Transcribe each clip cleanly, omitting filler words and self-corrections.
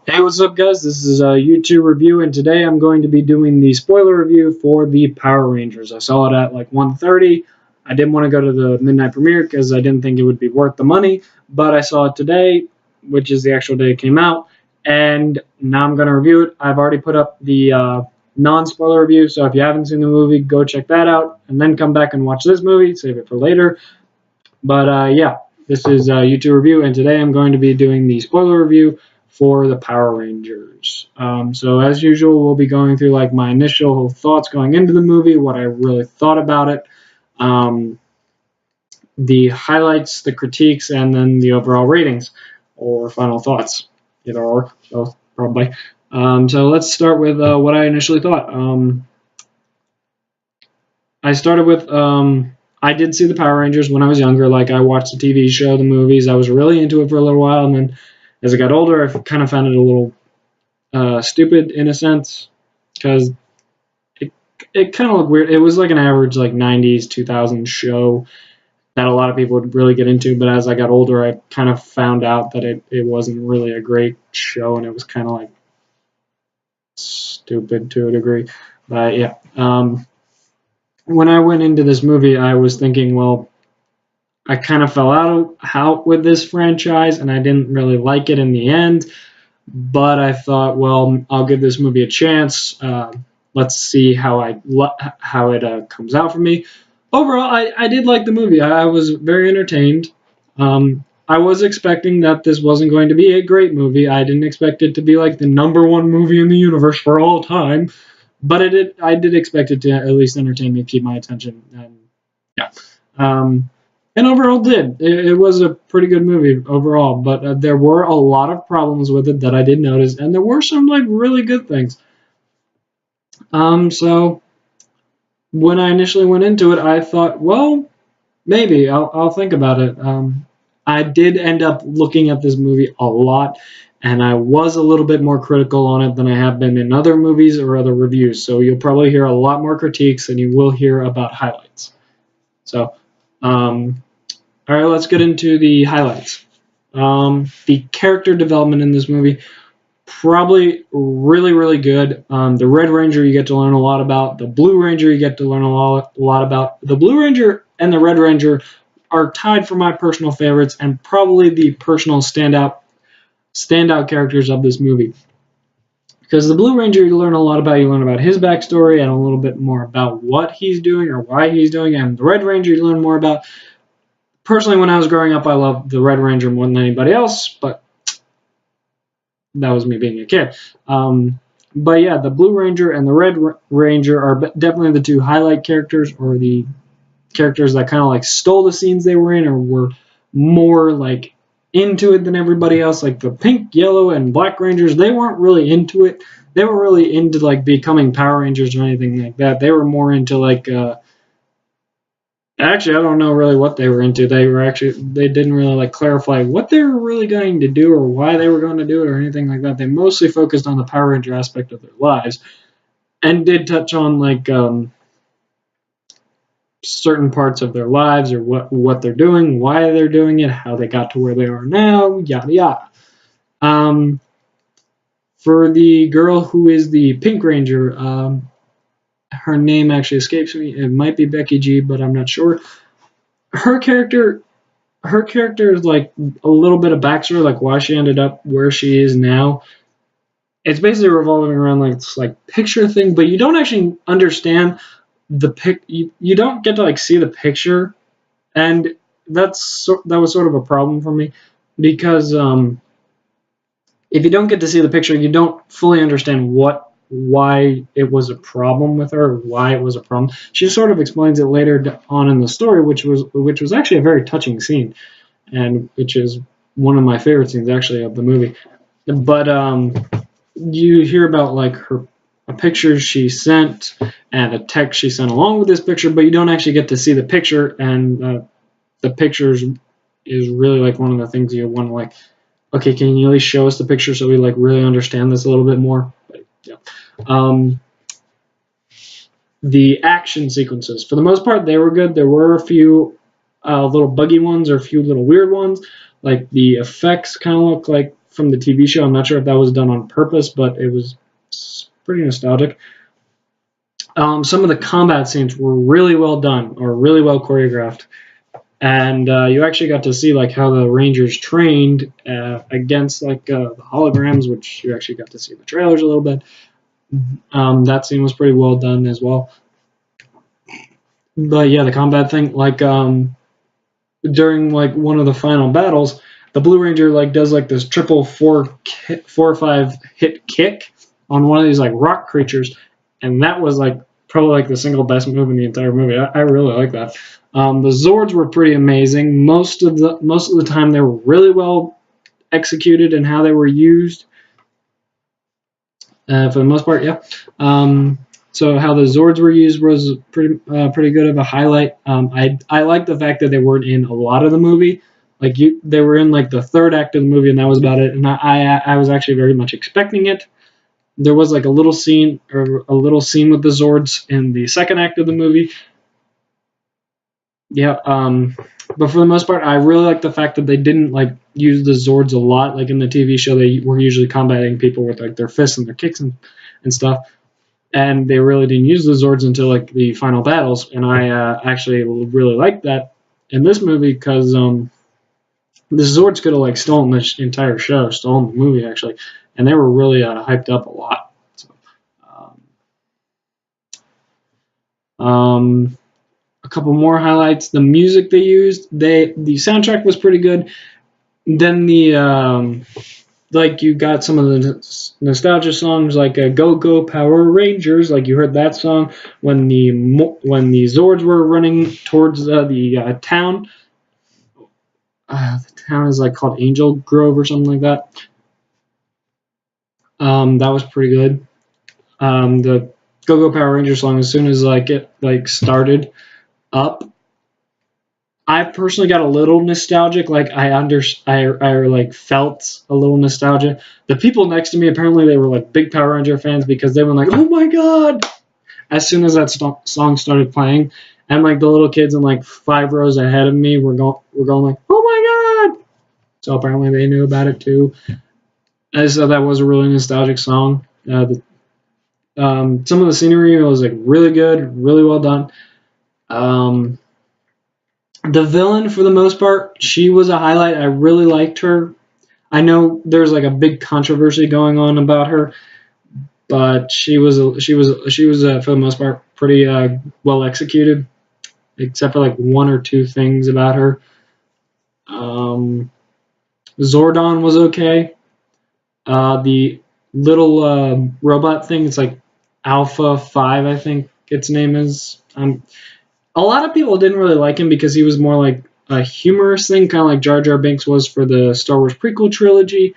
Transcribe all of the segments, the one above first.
Hey, what's up, guys? This is a YouTube review, and today I'm going to be doing the spoiler review for the Power Rangers. I saw it at like 1:30. I didn't want to go to the midnight premiere because I didn't think it would be worth the money, but I saw it today, which is the actual day it came out, and now I'm going to review it. I've already put up the non-spoiler review, so if you haven't seen the movie, go check that out, and then come back and watch this movie. Save it for later. But yeah, this is a YouTube review, and today I'm going to be doing the spoiler review for the Power Rangers. So as usual, we'll be going through like my initial thoughts going into the movie, what I really thought about it, um, the highlights, the critiques, and then the overall ratings or final thoughts, either or, both probably. So let's start with what I initially thought. I started with I did see the Power Rangers when I was younger. Like I watched the TV show, the movies. I was really into it for a little while, and then as I got older, I kind of found it a little stupid in a sense because it it kind of looked weird. It was like an average like 90s 2000s show that a lot of people would really get into. But as I got older, I kind of found out that it wasn't really a great show, and it was kind of like stupid to a degree. But yeah. When I went into this movie, I was thinking, well, I kind of fell out with this franchise, and I didn't really like it in the end. But I thought, well, I'll give this movie a chance. Let's see how it comes out for me. Overall, I did like the movie. I was very entertained. I was expecting that this wasn't going to be a great movie. I didn't expect it to be like the number one movie in the universe for all time, but I did expect it to at least entertain me, keep my attention, and yeah. Um, and overall did. It was a pretty good movie overall, but there were a lot of problems with it that I did notice, and there were some like really good things. So when I initially went into it, I thought, well, maybe I'll think about it. I did end up looking at this movie a lot, and I was a little bit more critical on it than I have been in other movies or other reviews. So you'll probably hear a lot more critiques than you will hear about highlights. So, all right, let's get into the highlights. The character development in this movie probably really, really good. The Red Ranger you get to learn a lot about. The Blue Ranger you get to learn a lot about. The Blue Ranger and the Red Ranger are tied for my personal favorites and probably the personal standout characters of this movie. Because the Blue Ranger you learn a lot about. You learn about his backstory and a little bit more about what he's doing or why he's doing it. And the Red Ranger you learn more about. Personally, when I was growing up, I loved the Red Ranger more than anybody else, but that was me being a kid. But yeah, the Blue Ranger and the Red Ranger are definitely the two highlight characters, or the characters that kind of like stole the scenes they were in, or were more like into it than everybody else. Like the Pink, Yellow, and Black Rangers, they weren't really into it. They weren't really into like becoming Power Rangers or anything like that. They were more into like actually, I don't know really what they were into. They didn't really like clarify what they were really going to do or why they were going to do it or anything like that. They mostly focused on the Power Ranger aspect of their lives and did touch on like certain parts of their lives or what they're doing, why they're doing it, how they got to where they are now, yada yada. Um, for the girl who is the Pink Ranger, her name actually escapes me. It might be Becky G, but I'm not sure. Her character is like a little bit of backstory, like why she ended up where she is now. It's basically revolving around like this like picture thing, but you don't actually understand the you don't get to like see the picture, and that was sort of a problem for me because if you don't get to see the picture, you don't fully understand why it was a problem with her, why it was a problem. She sort of explains it later on in the story, which was actually a very touching scene, and which is one of my favorite scenes actually of the movie. But you hear about like a picture she sent and a text she sent along with this picture, but you don't actually get to see the picture, and the pictures is really like one of the things you want to like. Okay, can you at least show us the picture so we like really understand this a little bit more? But, yeah. The action sequences, for the most part, they were good. There were a few little buggy ones or a few little weird ones. Like the effects kind of look like from the TV show. I'm not sure if that was done on purpose, but it was pretty nostalgic. Some of the combat scenes were really well done or really well choreographed, and you actually got to see like how the Rangers trained against like the holograms, which you actually got to see in the trailers a little bit. That scene was pretty well done as well. But yeah, the combat thing, like during like one of the final battles, the Blue Ranger like does like this triple 4-5 hit kick on one of these like rock creatures, and that was like probably like the single best move in the entire movie. I really like that. The Zords were pretty amazing. Most of the time they were really well executed in how they were used. For the most part, yeah. So how the Zords were used was pretty good of a highlight. I like the fact that they weren't in a lot of the movie. Like they were in like the third act of the movie, and that was about it. And I was actually very much expecting it. There was like a little scene with the Zords in the second act of the movie. Yeah. But for the most part, I really like the fact that they didn't like use the Zords a lot. Like in the TV show, they were usually combating people with like their fists and their kicks and stuff. And they really didn't use the Zords until like the final battles, and I actually really liked that in this movie because the Zords could have like stolen this entire show, stolen the movie actually, and they were really hyped up a lot. So, a couple more highlights: the music they used, the soundtrack was pretty good. Then the like you got some of the nostalgia songs like "Go Go Power Rangers," like you heard that song when the Zords were running towards the town. The town is like called Angel Grove or something like that. That was pretty good. The "Go Go Power Rangers" song, as soon as like it like started up, I personally got a little nostalgic. Like I like felt a little nostalgia. The people next to me, apparently they were like big Power Ranger fans because they were like, "Oh my god!" As soon as that song started playing, and like the little kids in like 5 rows ahead of me were going like, "Oh my god!" So apparently they knew about it too. And so that was a really nostalgic song. Some of the scenery was like really good, really well done. The villain, for the most part, she was a highlight. I really liked her. I know there's like a big controversy going on about her, but she was for the most part pretty well executed, except for like one or two things about her. Zordon was okay. The little robot thing, it's like Alpha 5, I think its name is. A lot of people didn't really like him because he was more like a humorous thing, kind of like Jar Jar Binks was for the Star Wars prequel trilogy.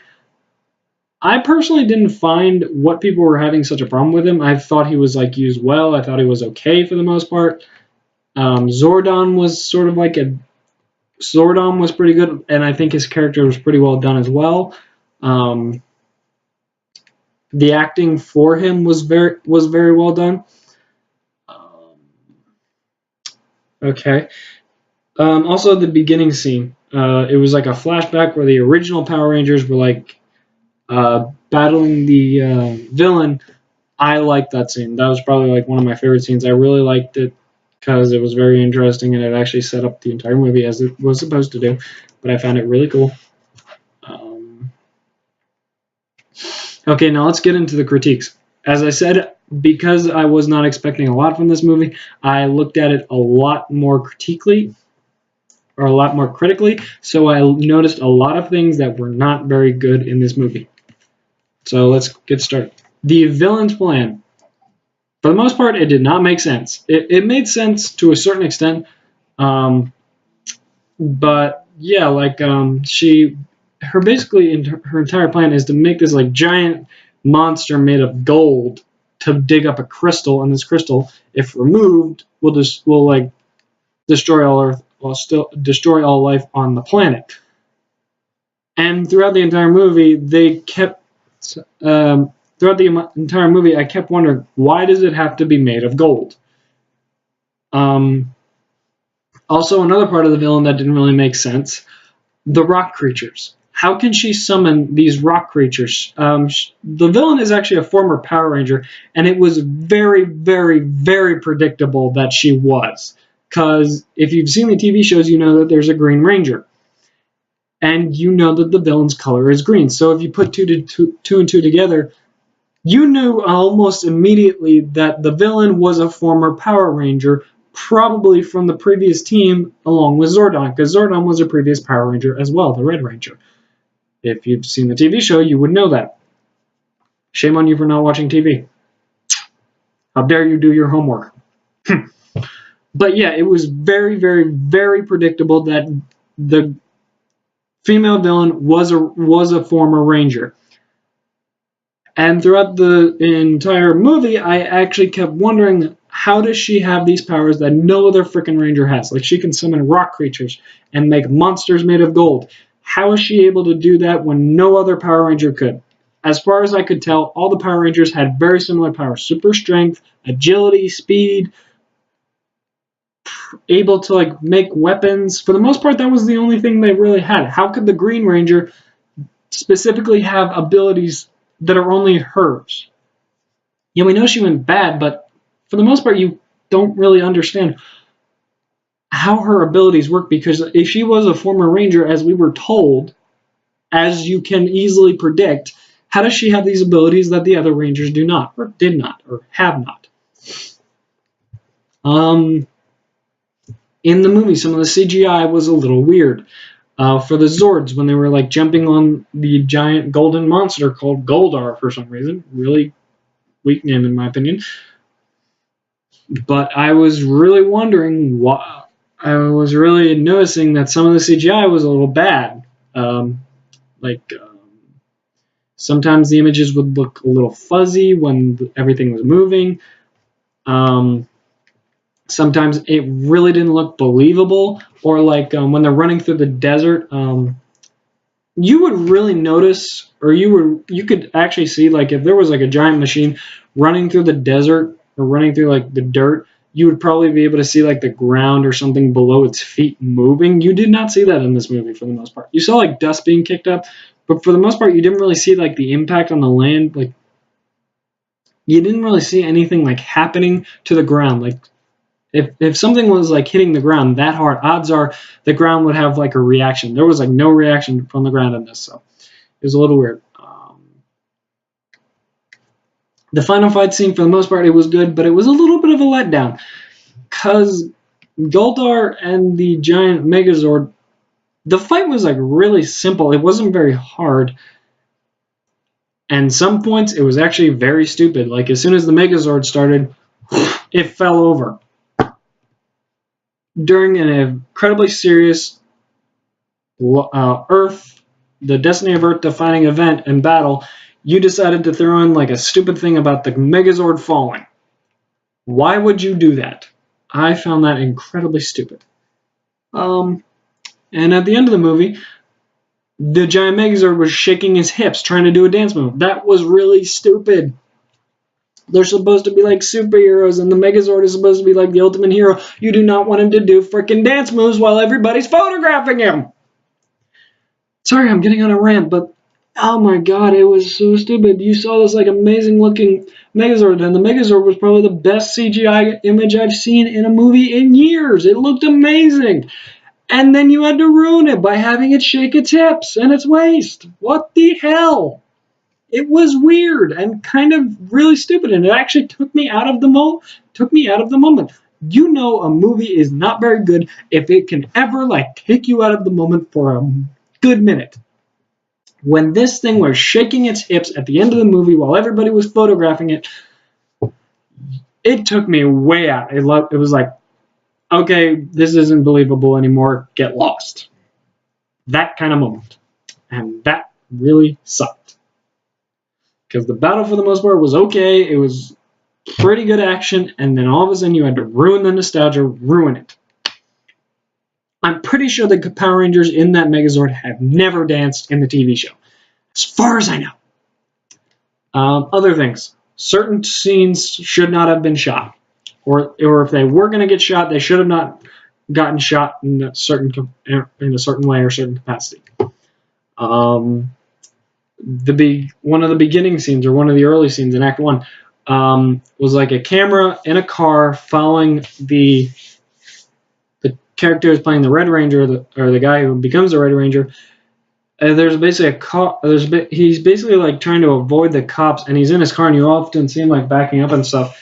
I personally didn't find what people were having such a problem with him. I thought he was like used well. I thought he was okay for the most part. Zordon was sort of like Zordon was pretty good, and I think his character was pretty well done as well. The acting for him was very well done. Okay. Also, the beginning scene. It was like a flashback where the original Power Rangers were like battling the villain. I liked that scene. That was probably like one of my favorite scenes. I really liked it because it was very interesting and it actually set up the entire movie as it was supposed to do. But I found it really cool. Okay, now let's get into the critiques. As I said, because I was not expecting a lot from this movie, I looked at it a lot more critically, so I noticed a lot of things that were not very good in this movie. So let's get started. The villain's plan. For the most part, it did not make sense. It made sense to a certain extent, but yeah, like her entire plan is to make this like giant monster made of gold to dig up a crystal, and this crystal, if removed, will like destroy all Earth, destroy all life on the planet. And throughout the entire movie, I kept wondering, why does it have to be made of gold? Also, another part of the villain that didn't really make sense: the rock creatures. how can she summon these rock creatures? The villain is actually a former Power Ranger, and it was very, very, very predictable that she was. Because if you've seen the TV shows, you know that there's a Green Ranger. And you know that the villain's color is green. So if you put two and two together, you knew almost immediately that the villain was a former Power Ranger, probably from the previous team along with Zordon, because Zordon was a previous Power Ranger as well, the Red Ranger. If you've seen the TV show, you would know that. Shame on you for not watching TV. How dare you do your homework. But yeah, it was very, very, very predictable that the female villain was a former Ranger. And throughout the entire movie, I actually kept wondering, how does she have these powers that no other freaking Ranger has? Like, she can summon rock creatures and make monsters made of gold. How is she able to do that when no other Power Ranger could? As far as I could tell, all the Power Rangers had very similar powers. Super strength, agility, speed, able to like make weapons. For the most part, that was the only thing they really had. How could the Green Ranger specifically have abilities that are only hers? Yeah, we know she went bad, but for the most part, you don't really understand how her abilities work, because if she was a former Ranger, as we were told, as you can easily predict, how does she have these abilities that the other Rangers do not, or did not, or have not? In the movie, some of the CGI was a little weird. For the Zords, when they were like jumping on the giant golden monster called Goldar for some reason, really weak name in my opinion. But I was really wondering why. I was really noticing that some of the CGI was a little bad. Sometimes the images would look a little fuzzy when everything was moving. Sometimes it really didn't look believable, or like when they're running through the desert, you would really notice, or you could actually see, like if there was like a giant machine running through the desert or running through like the dirt, you would probably be able to see like the ground or something below its feet moving. You did not see that in this movie for the most part. You saw like dust being kicked up, but for the most part, you didn't really see like the impact on the land. Like, you didn't really see anything like happening to the ground. Like, if something was like hitting the ground that hard, odds are the ground would have like a reaction. There was like no reaction from the ground in this, so it was a little weird. The final fight scene, for the most part, it was good, but it was a little bit of a letdown, because Goldar and the giant Megazord, the fight was like really simple. It wasn't very hard, and some points it was actually very stupid. Like, as soon as the Megazord started, it fell over. During an incredibly serious Earth, the Destiny of Earth defining event and battle, you decided to throw in like a stupid thing about the Megazord falling. Why would you do that? I found that incredibly stupid. And at the end of the movie, the giant Megazord was shaking his hips trying to do a dance move. That was really stupid. They're supposed to be like superheroes, and the Megazord is supposed to be like the ultimate hero. You do not want him to do freaking dance moves while everybody's photographing him. Sorry, I'm getting on a rant, but oh my god, it was so stupid. You saw this like amazing looking Megazord, and the Megazord was probably the best CGI image I've seen in a movie in years. It looked amazing. And then you had to ruin it by having it shake its hips and its waist. What the hell? It was weird and kind of really stupid, and it actually took me out of the moment. You know, a movie is not very good if it can ever like take you out of the moment for a good minute. When this thing was shaking its hips at the end of the movie while everybody was photographing it, it took me way out. It was like, okay, this isn't believable anymore. Get lost. That kind of moment. And that really sucked. Because the battle, for the most part, was okay. It was pretty good action. And then all of a sudden, you had to ruin the nostalgia, ruin it. I'm pretty sure the Power Rangers in that Megazord have never danced in the TV show, as far as I know. Other things. Certain scenes should not have been shot. Or if they were going to get shot, they should have not gotten shot in a certain way or certain capacity. Um, one of the beginning scenes, or one of the early scenes in Act One, was like a camera in a car following the character who's playing the Red Ranger, or the guy who becomes the Red Ranger. There's basically a car. He's basically like trying to avoid the cops, and he's in his car, and you often see him like backing up and stuff.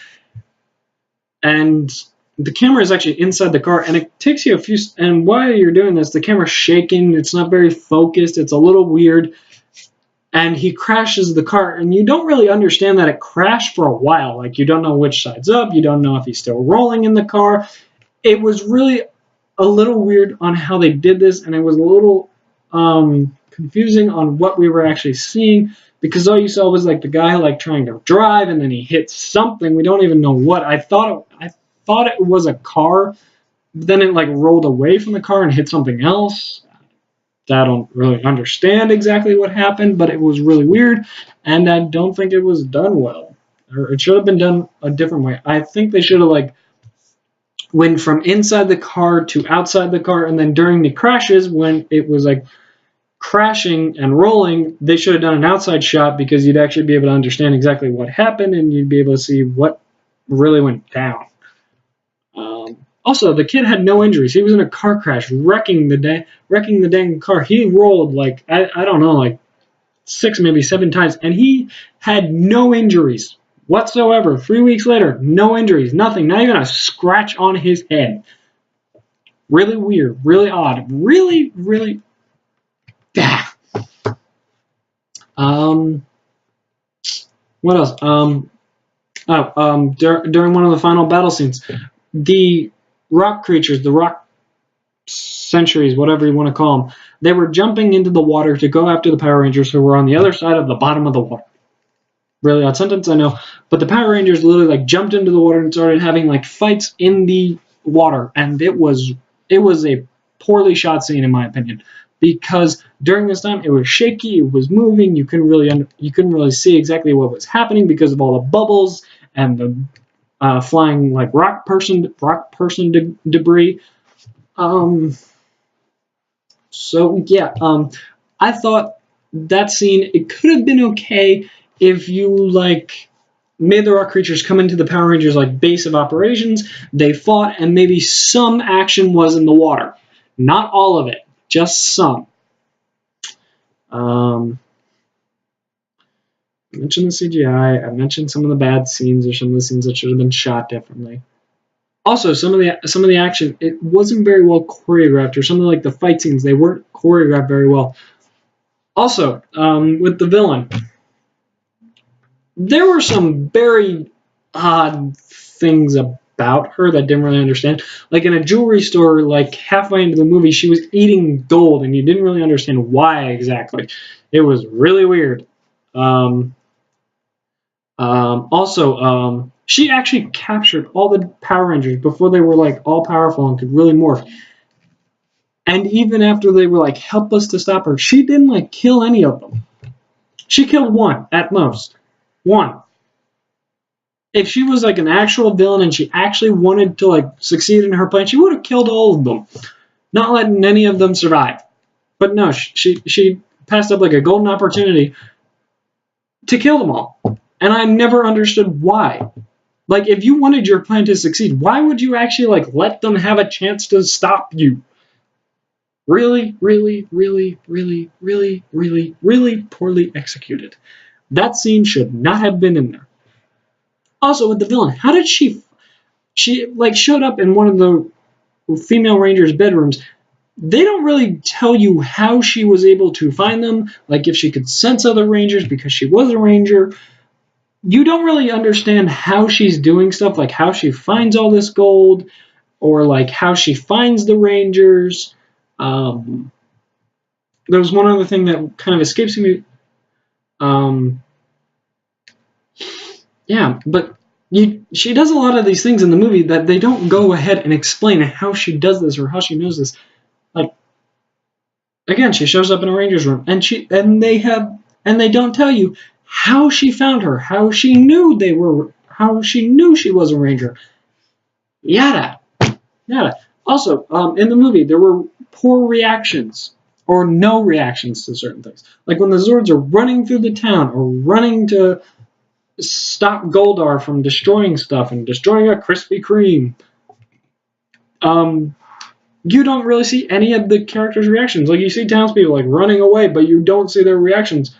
And the camera is actually inside the car, and it takes you a few. And while you're doing this, the camera's shaking. It's not very focused. It's a little weird. And he crashes the car, and you don't really understand that it crashed for a while. Like, you don't know which side's up. You don't know if he's still rolling in the car. It was really a little weird on how they did this, and it was a little confusing on what we were actually seeing, because all you saw was like the guy like trying to drive, and then he hit something. We don't even know what. I thought it was a car, but then it like rolled away from the car and hit something else. I don't really understand exactly what happened, but it was really weird, and I don't think it was done well. Or it should have been done a different way. I think they should have like went from inside the car to outside the car, and then during the crashes, when it was like crashing and rolling, they should have done an outside shot, because you'd actually be able to understand exactly what happened, and you'd be able to see what really went down. Also, the kid had no injuries. He was in a car crash, wrecking the dang car. He rolled like I don't know, like 6, maybe 7 times, and he had no injuries whatsoever. 3 weeks later, no injuries, nothing, not even a scratch on his head. Really weird, really odd, really, really. What else? During one of the final battle scenes, the rock creatures, the rock centuries, whatever you want to call them, they were jumping into the water to go after the Power Rangers, who were on the other side of the bottom of the water. Really odd sentence, I know, but the Power Rangers literally like jumped into the water and started having like fights in the water, and it was a poorly shot scene in my opinion, because during this time it was shaky, it was moving, you couldn't really see exactly what was happening because of all the bubbles and the flying like rock person debris. So yeah, I thought that scene, it could have been okay if you like made the rock creatures come into the Power Rangers like base of operations, they fought, and maybe some action was in the water. Not all of it, just some. I mentioned the CGI, I mentioned some of the bad scenes, or some of the scenes that should have been shot differently. Also, some of the action, it wasn't very well choreographed, or some of like the fight scenes, they weren't choreographed very well. Also, with the villain, there were some very odd things about her that I didn't really understand. Like in a jewelry store, like halfway into the movie, she was eating gold, and you didn't really understand why exactly. It was really weird. Also, she actually captured all the Power Rangers before they were like all powerful and could really morph. And even after they were like helpless to stop her, she didn't like kill any of them. She killed one at most. One. If she was like an actual villain and she actually wanted to like succeed in her plan, she would have killed all of them, not letting any of them survive. But no, she passed up like a golden opportunity to kill them all. And I never understood why. Like, if you wanted your plan to succeed, why would you actually like let them have a chance to stop you? Really, really, really, really, really, really, really poorly executed. That scene should not have been in there. Also, with the villain, how did she like showed up in one of the female Rangers' bedrooms? They don't really tell you how she was able to find them, like if she could sense other Rangers because she was a Ranger. You don't really understand how she's doing stuff, like how she finds all this gold, or like how she finds the Rangers. There was one other thing that kind of escapes me. Yeah, but she does a lot of these things in the movie that they don't go ahead and explain how she does this or how she knows this. Like, again, she shows up in a Ranger's room, and they don't tell you how she found her, how she knew she was a Ranger. Yada. Also, in the movie, there were poor reactions or no reactions to certain things. Like when the Zords are running through the town or running to stop Goldar from destroying stuff and destroying a Krispy Kreme. You don't really see any of the characters' reactions. Like you see townspeople like running away, but you don't see their reactions.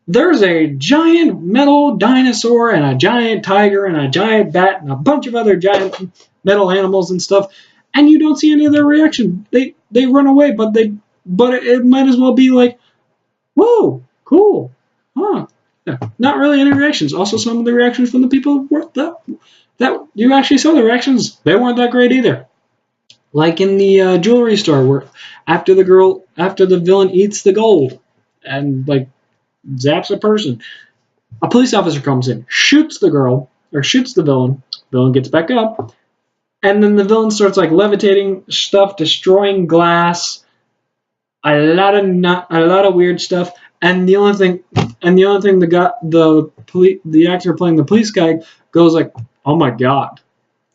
There's a giant metal dinosaur and a giant tiger and a giant bat and a bunch of other giant metal animals and stuff, and you don't see any of their reaction. They run away, but it might as well be like, whoa, cool, huh? Yeah, not really any reactions. Also, some of the reactions from the people that you actually saw the reactions, they weren't that great either. Like in the jewelry store, where after the villain eats the gold and like zaps a person, a police officer comes in, shoots the girl or shoots the villain. Villain gets back up, and then the villain starts like levitating stuff, destroying glass, a lot of weird stuff. And the only thing the actor playing the police guy goes like, "Oh my god."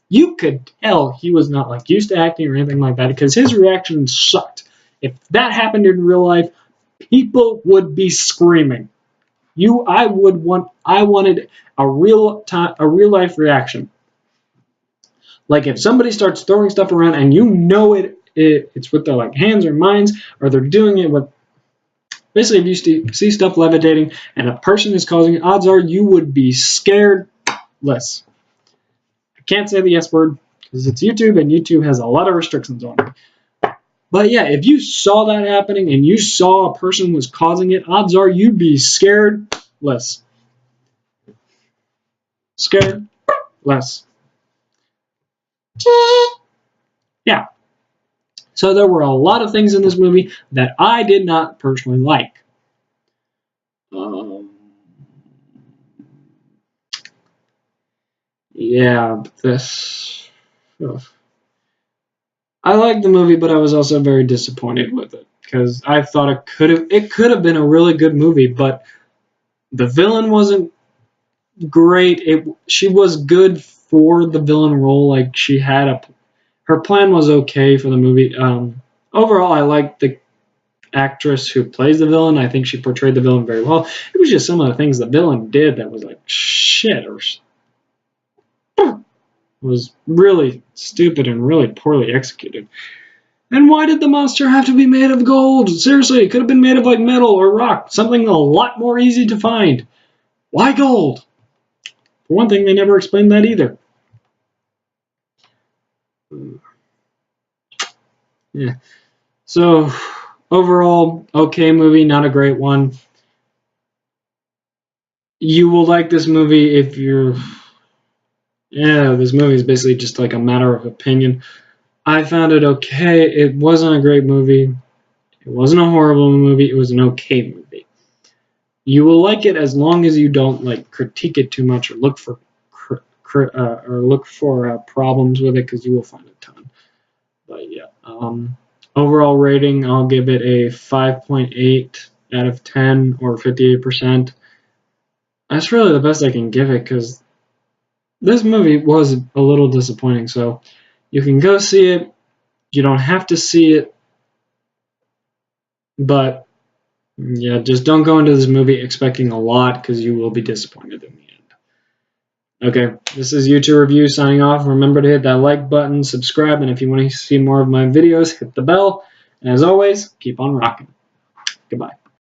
You could tell he was not like used to acting or anything like that because his reaction sucked. If that happened in real life, people would be screaming. I wanted a real life reaction. Like if somebody starts throwing stuff around and you know it's with their like hands or minds, or they're doing it with. Basically, if you see stuff levitating and a person is causing it, odds are you would be scared less. Can't say the S word because it's YouTube and YouTube has a lot of restrictions on it. But yeah, if you saw that happening and you saw a person was causing it, odds are you'd be scared less. Scared less. Yeah. So there were a lot of things in this movie that I did not personally like. Yeah, this. Ugh. I liked the movie, but I was also very disappointed with it because I thought it could have been a really good movie, but the villain wasn't great. She was good for the villain role. Like her plan was okay for the movie. Overall, I liked the actress who plays the villain. I think she portrayed the villain very well. It was just some of the things the villain did that was like shit or was really stupid and really poorly executed. And why did the monster have to be made of gold? Seriously, it could have been made of like metal or rock, something a lot more easy to find. Why gold? For one thing, they never explained that either. Yeah. So, overall, okay movie, not a great one. You will like this movie if you're... Yeah, this movie is basically just like a matter of opinion. I found it okay. It wasn't a great movie. It wasn't a horrible movie. It was an okay movie. You will like it as long as you don't like critique it too much or look for problems with it, because you will find a ton. But yeah, overall rating, I'll give it a 5.8 out of 10 or 58%. That's really the best I can give it because this movie was a little disappointing. So you can go see it. You don't have to see it. But yeah, just don't go into this movie expecting a lot because you will be disappointed in the end. Okay, this is YouTube Review signing off. Remember to hit that like button, subscribe, and if you want to see more of my videos, hit the bell. And as always, keep on rocking. Goodbye.